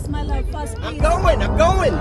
Fast, my love, fast, please. I'm going.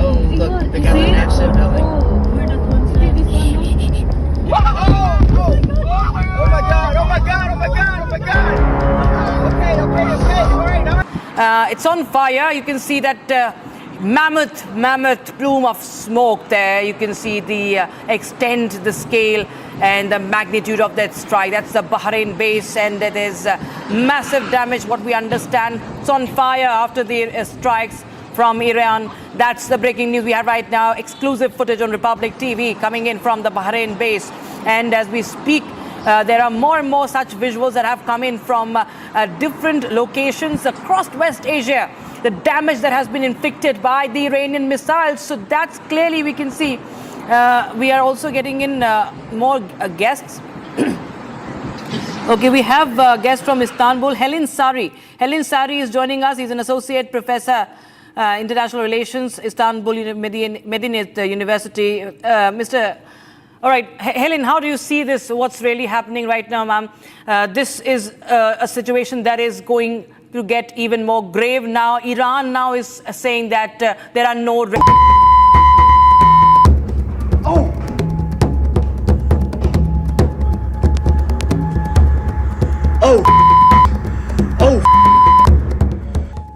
Oh, look, they got the Nixon building. Oh my God! Oh my God! Oh my God! Oh my God! Oh, okay. All right. Oh, look, they got the Nixon building. It's on fire. You can see that mammoth plume of smoke there. You can see the extent, the scale, and the magnitude of that strike. That's the Bahrain base, and there is massive damage. What we understand, it's on fire after the strikes from Iran. That's the breaking news we have right now. Exclusive footage on Republic TV coming in from the Bahrain base. And as we speak, there are more and more such visuals that have come in from different locations across West Asia. The damage that has been inflicted by the Iranian missiles. So that's clearly we can see. We are also getting in more guests. Okay, we have a guest from Istanbul, Helin Sari. Helin Sari is joining us. He's an associate professor, international relations, Istanbul Medeniyet University. All right, Helen, how do you see this? What's really happening right now, ma'am? This is a situation that is going to get even more grave now. Iran now is saying that there are no...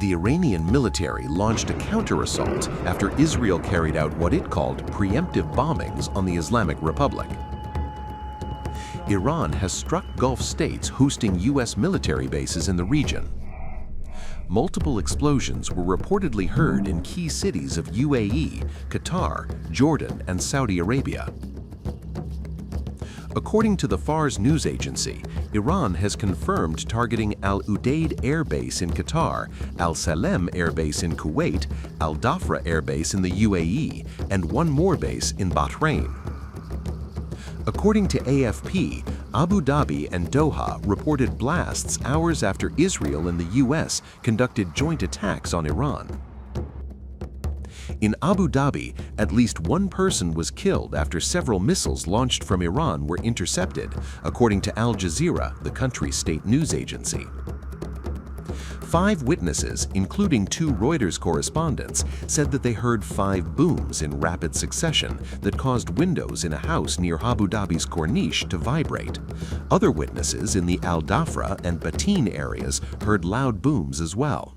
The Iranian military launched a counter-assault after Israel carried out what it called preemptive bombings on the Islamic Republic. Iran has struck Gulf states hosting U.S. military bases in the region. Multiple explosions were reportedly heard in key cities of UAE, Qatar, Jordan, and Saudi Arabia. According to the Fars news agency, Iran has confirmed targeting Al Udeid Air Base in Qatar, Al Salem Air Base in Kuwait, Al Dhafra Air Base in the UAE, and one more base in Bahrain. According to AFP, Abu Dhabi and Doha reported blasts hours after Israel and the US conducted joint attacks on Iran. In Abu Dhabi, at least one person was killed after several missiles launched from Iran were intercepted, according to Al Jazeera, the country's state news agency. 5 witnesses, including 2 Reuters correspondents, said that they heard 5 booms in rapid succession that caused windows in a house near Abu Dhabi's Corniche to vibrate. Other witnesses in the Al Dhafra and Batin areas heard loud booms as well.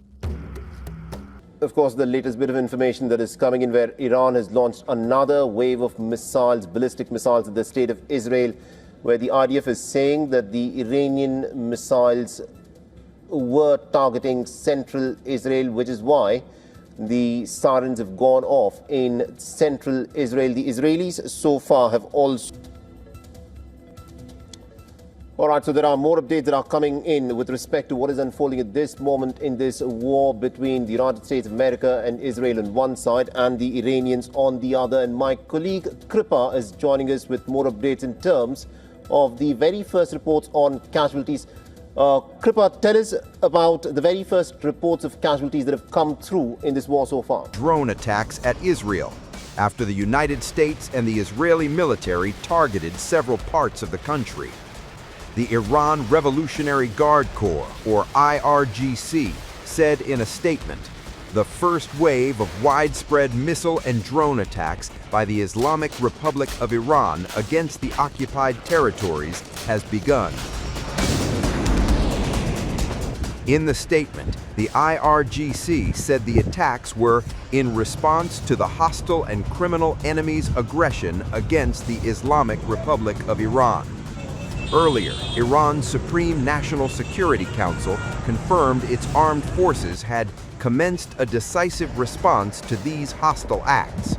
Of course, the latest bit of information that is coming in, where Iran has launched another wave of missiles, ballistic missiles, in the state of Israel, where the IDF is saying that the Iranian missiles were targeting central Israel, which is why the sirens have gone off in central Israel. The Israelis so far have also... All right, so there are more updates that are coming in with respect to what is unfolding at this moment in this war between the United States of America and Israel on one side and the Iranians on the other. And my colleague Kripa is joining us with more updates in terms of the very first reports on casualties. Kripa, tell us about the very first reports of casualties that have come through in this war so far. Drone attacks at Israel after the United States and the Israeli military targeted several parts of the country. The Iran Revolutionary Guard Corps, or IRGC, said in a statement, the first wave of widespread missile and drone attacks by the Islamic Republic of Iran against the occupied territories has begun. In the statement, the IRGC said the attacks were in response to the hostile and criminal enemy's aggression against the Islamic Republic of Iran. Earlier, Iran's Supreme National Security Council confirmed its armed forces had commenced a decisive response to these hostile acts.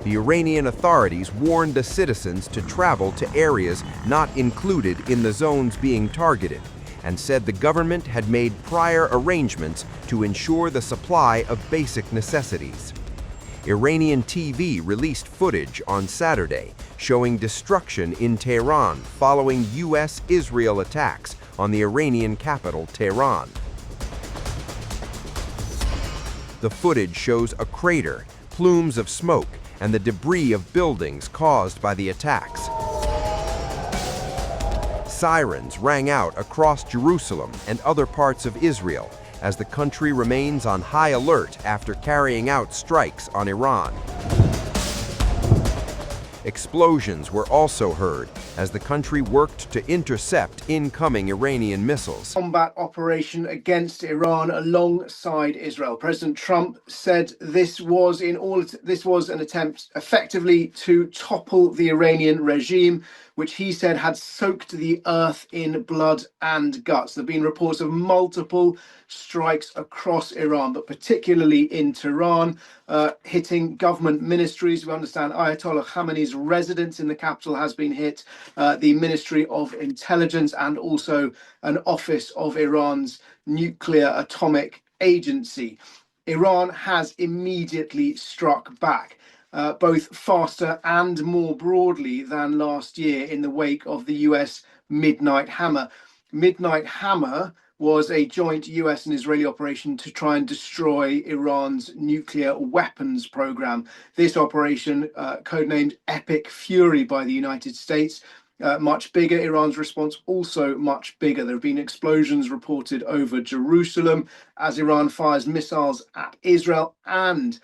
The Iranian authorities warned the citizens to travel to areas not included in the zones being targeted, and said the government had made prior arrangements to ensure the supply of basic necessities. Iranian TV released footage on Saturday showing destruction in Tehran following U.S.-Israel attacks on the Iranian capital, Tehran. The footage shows a crater, plumes of smoke, and the debris of buildings caused by the attacks. Sirens rang out across Jerusalem and other parts of Israel as the country remains on high alert after carrying out strikes on Iran. Explosions were also heard as the country worked to intercept incoming Iranian missiles. Combat operation against Iran alongside Israel. President Trump said this was an attempt effectively to topple the Iranian regime, which he said had soaked the earth in blood and guts. There have been reports of multiple strikes across Iran, but particularly in Tehran, hitting government ministries. We understand Ayatollah Khamenei's residence in the capital has been hit, the Ministry of Intelligence, and also an office of Iran's nuclear atomic agency. Iran has immediately struck back, both faster and more broadly than last year in the wake of the US Midnight Hammer. Midnight Hammer was a joint US and Israeli operation to try and destroy Iran's nuclear weapons program. This operation, codenamed Epic Fury by the United States, much bigger. Iran's response also much bigger. There have been explosions reported over Jerusalem as Iran fires missiles at Israel, and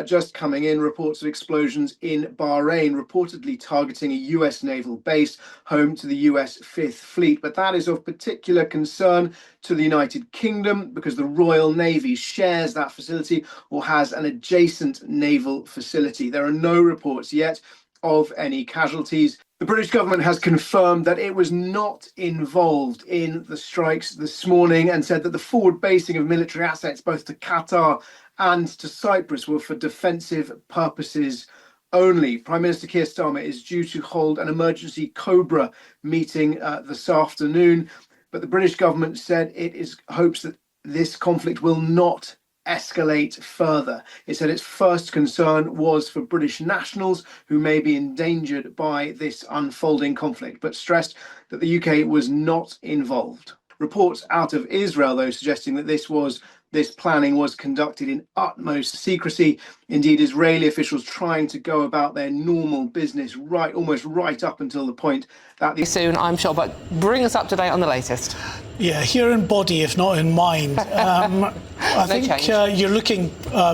just coming in, reports of explosions in Bahrain, reportedly targeting a US naval base home to the US Fifth Fleet. But that is of particular concern to the United Kingdom because the Royal Navy shares that facility or has an adjacent naval facility. There are no reports yet of any casualties. The British government has confirmed that it was not involved in the strikes this morning and said that the forward basing of military assets both to Qatar and to Cyprus were for defensive purposes only. Prime Minister Keir Starmer is due to hold an emergency Cobra meeting this afternoon, but the British government said it hopes that this conflict will not escalate further. It said its first concern was for British nationals who may be endangered by this unfolding conflict, but stressed that the UK was not involved. Reports out of Israel, though, suggesting that this planning was conducted in utmost secrecy. Indeed, Israeli officials trying to go about their normal business almost right up until the point that Soon, I'm sure, but bring us up to date on the latest. Yeah, here in body, if not in mind. I think you're looking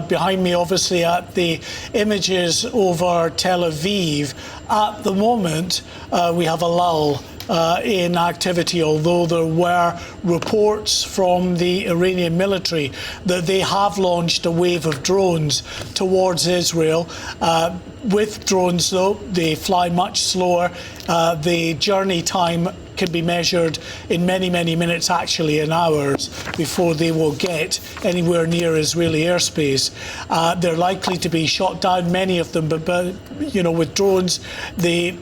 behind me, obviously, at the images over Tel Aviv. At the moment, we have a lull in activity, although there were reports from the Iranian military that they have launched a wave of drones towards Israel. With drones, though, they fly much slower. The journey time can be measured in many, many minutes, actually in hours, before they will get anywhere near Israeli airspace. They're likely to be shot down, many of them, but you know, with drones, they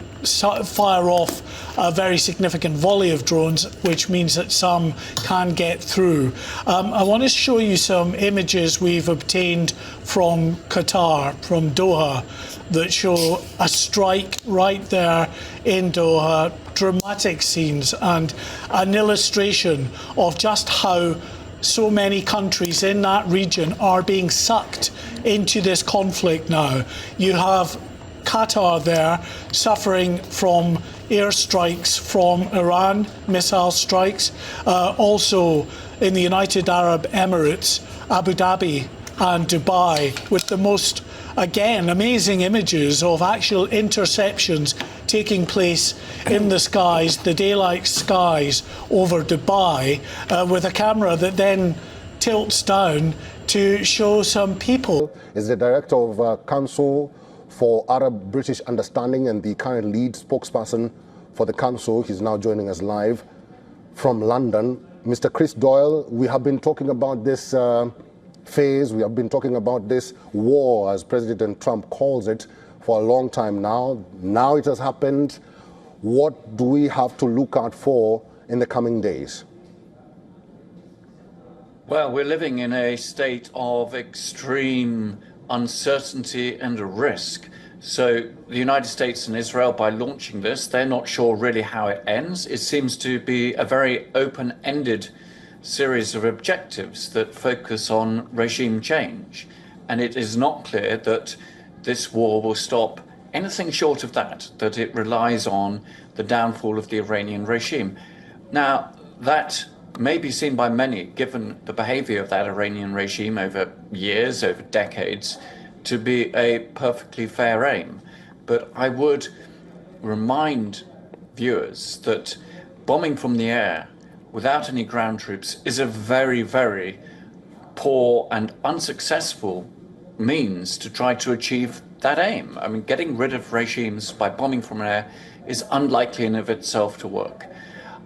fire off a very significant volley of drones, which means that some can get through. I want to show you some images we've obtained from Qatar, from Doha, that show a strike right there in Doha, dramatic scenes, and an illustration of just how so many countries in that region are being sucked into this conflict now. You have Qatar there suffering from airstrikes from Iran, missile strikes. Also in the United Arab Emirates, Abu Dhabi and Dubai, with the most, again, amazing images of actual interceptions taking place in the skies, the daylight skies over Dubai, with a camera that then tilts down to show some people. Is the director of Council for Arab-British Understanding and the current lead spokesperson for the Council. He's now joining us live from London. Mr. Chris Doyle, we have been talking about this phase, we have been talking about this war, as President Trump calls it, for a long time now. Now it has happened. What do we have to look out for in the coming days? Well, we're living in a state of extreme uncertainty and risk. So the United States and Israel, by launching this, they're not sure really how it ends. It seems to be a very open-ended series of objectives that focus on regime change. And it is not clear that this war will stop anything short of that it relies on the downfall of the Iranian regime. Now, that may be seen by many, given the behavior of that Iranian regime over years, over decades, to be a perfectly fair aim. But I would remind viewers that bombing from the air without any ground troops is a very, very poor and unsuccessful means to try to achieve that aim. I mean, getting rid of regimes by bombing from air is unlikely in of itself to work.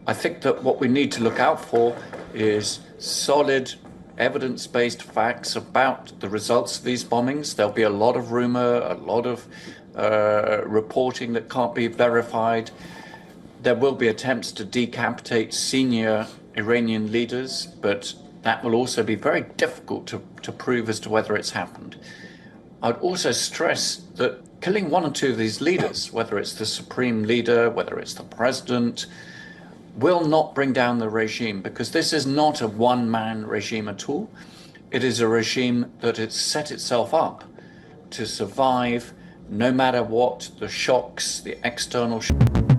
I think that what we need to look out for is solid, evidence-based facts about the results of these bombings. There'll be a lot of rumor, a lot of reporting that can't be verified. There will be attempts to decapitate senior Iranian leaders, but that will also be very difficult to prove as to whether it's happened. I'd also stress that killing one or two of these leaders, whether it's the supreme leader, whether it's the president, will not bring down the regime, because this is not a one-man regime at all. It is a regime that has set itself up to survive no matter what the shocks, the external shocks.